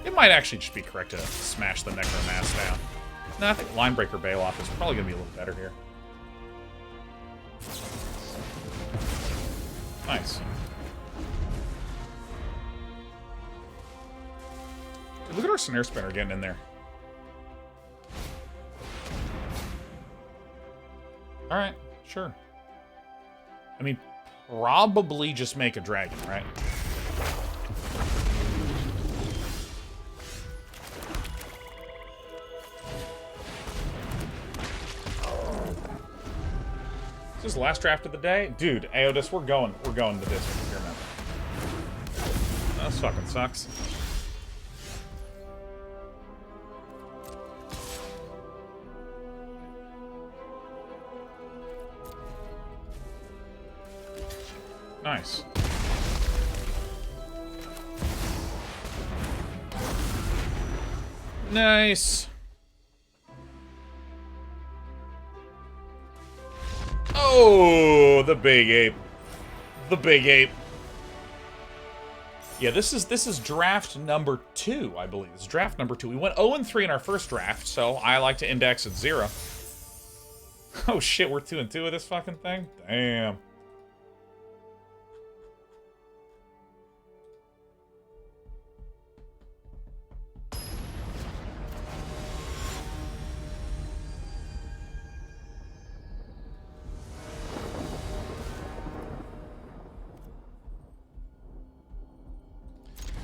It might actually just be correct to smash the Necromass down. No, I think Linebreaker Bailoff is probably going to be a little better here. Nice. Look at our Snare Spinner getting in there. Alright, sure. I mean, probably just make a dragon, right? Is this the last draft of the day? Dude, Aeodus, we're going to this here, man. That fucking sucks. Nice. Nice. Oh, the big ape. The big ape. Yeah, this is draft number 2, I believe. It's draft number 2. We went 0-3 in our first draft, so I like to index at 0. Oh shit, we're 2-2 with this fucking thing? Damn.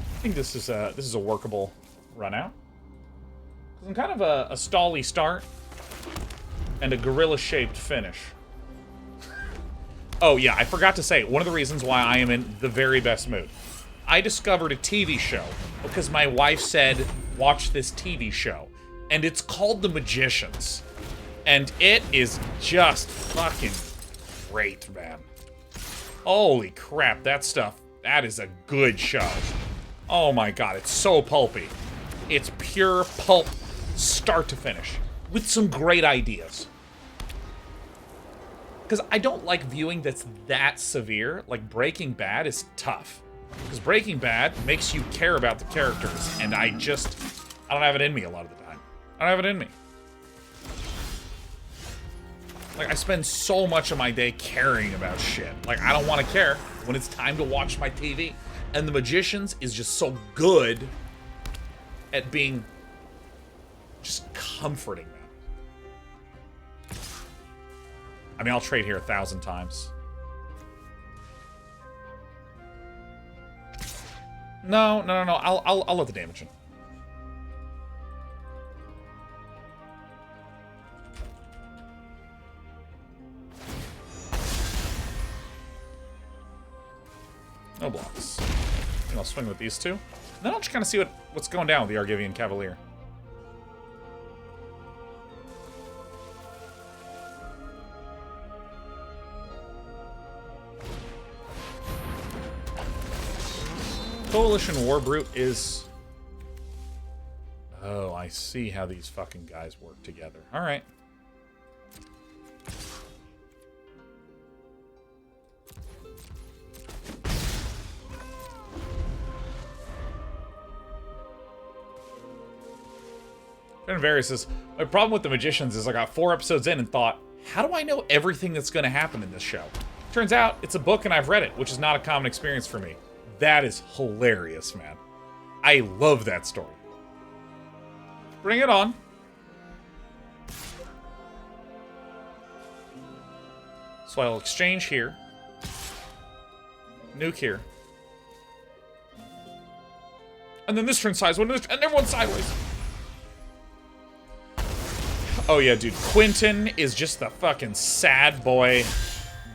I think this is a workable run out. I'm kind of a stally start and a gorilla-shaped finish. Oh yeah, I forgot to say, one of the reasons why I am in the very best mood I discovered a TV show because my wife said, watch this TV show. And it's called The Magicians. And it is just fucking great, man. Holy crap, that stuff, that is a good show. Oh my god, it's so pulpy. It's pure pulp, start to finish, with some great ideas. Because I don't like viewing that's that severe. Like, Breaking Bad is tough. Because Breaking Bad makes you care about the characters, and I don't have it in me a lot of the time. I don't have it in me. Like, I spend so much of my day caring about shit. Like, I don't want to care when it's time to watch my TV. And The Magicians is just so good at being just comforting, man. I mean, I'll trade here 1,000 times. No. I'll let the damage in. No blocks. And I'll swing with these two. And then I'll just kind of see what's going down with the Argivian Cavalier. Coalition Warbrute is... Oh, I see how these fucking guys work together. Alright. Various says, my problem with The Magicians is I got 4 episodes in and thought, how do I know everything that's going to happen in this show? Turns out, it's a book and I've read it, which is not a common experience for me. That is hilarious, man. I love that story. Bring it on. So I'll exchange here. Nuke here. And then this turns sideways, and everyone's sideways. Oh yeah, dude, Quentin is just the fucking sad boy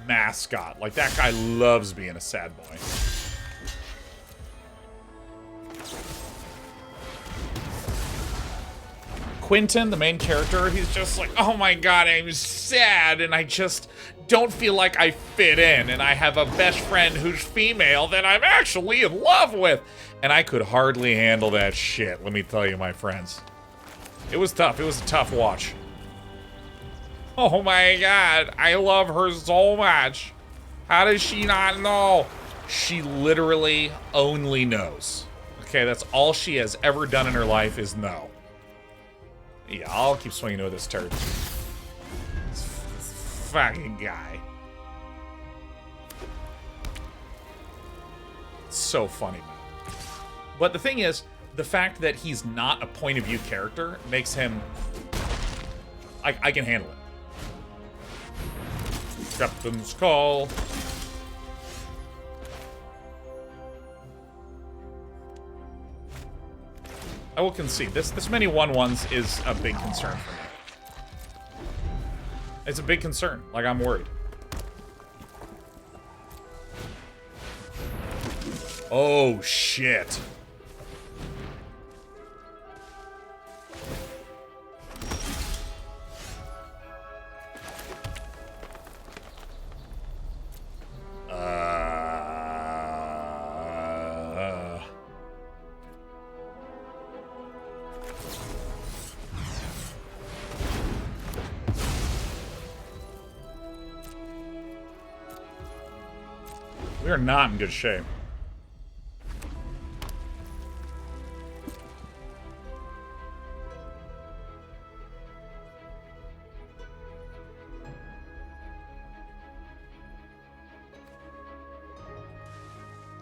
mascot. Like, that guy loves being a sad boy. Quentin, the main character, he's just like, oh my god, I'm sad, and I just don't feel like I fit in, and I have a best friend who's female that I'm actually in love with. And I could hardly handle that shit, let me tell you, my friends. It was tough. It was a tough watch. Oh my god, I love her so much. How does she not know? She literally only knows. Okay, that's all she has ever done in her life is know. Yeah, I'll keep swinging with this turd. This fucking guy. It's so funny, man. But the thing is, the fact that he's not a point of view character makes him... I can handle it. Captain's call. I will concede. This many 1/1s is a big concern for me. It's a big concern. Like, I'm worried. Oh, shit. We are not in good shape.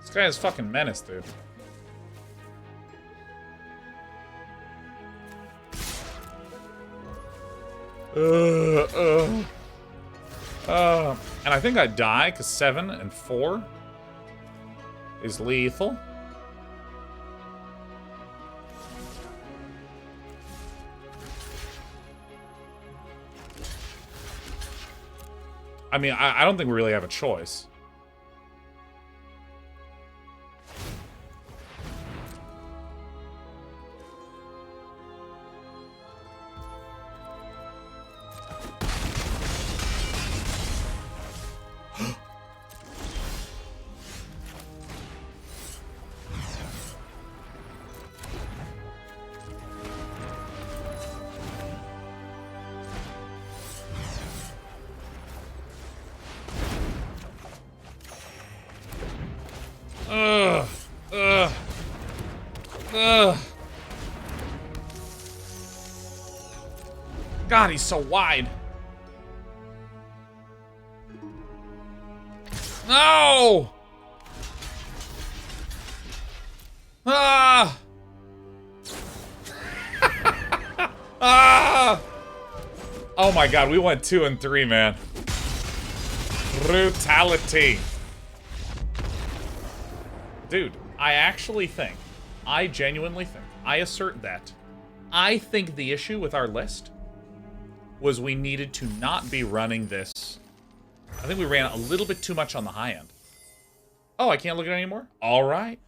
This guy is fucking menace, dude. And I think I die because 7 and 4 is lethal. I mean, I don't think we really have a choice. God, he's so wide. No! Ah! Ah! Oh my God, we went 2 and 3, man. Brutality. Dude, I genuinely think, I assert that, I think the issue with our list was we needed to not be running this. I think we ran a little bit too much on the high end. Oh, I can't look at it anymore? All right.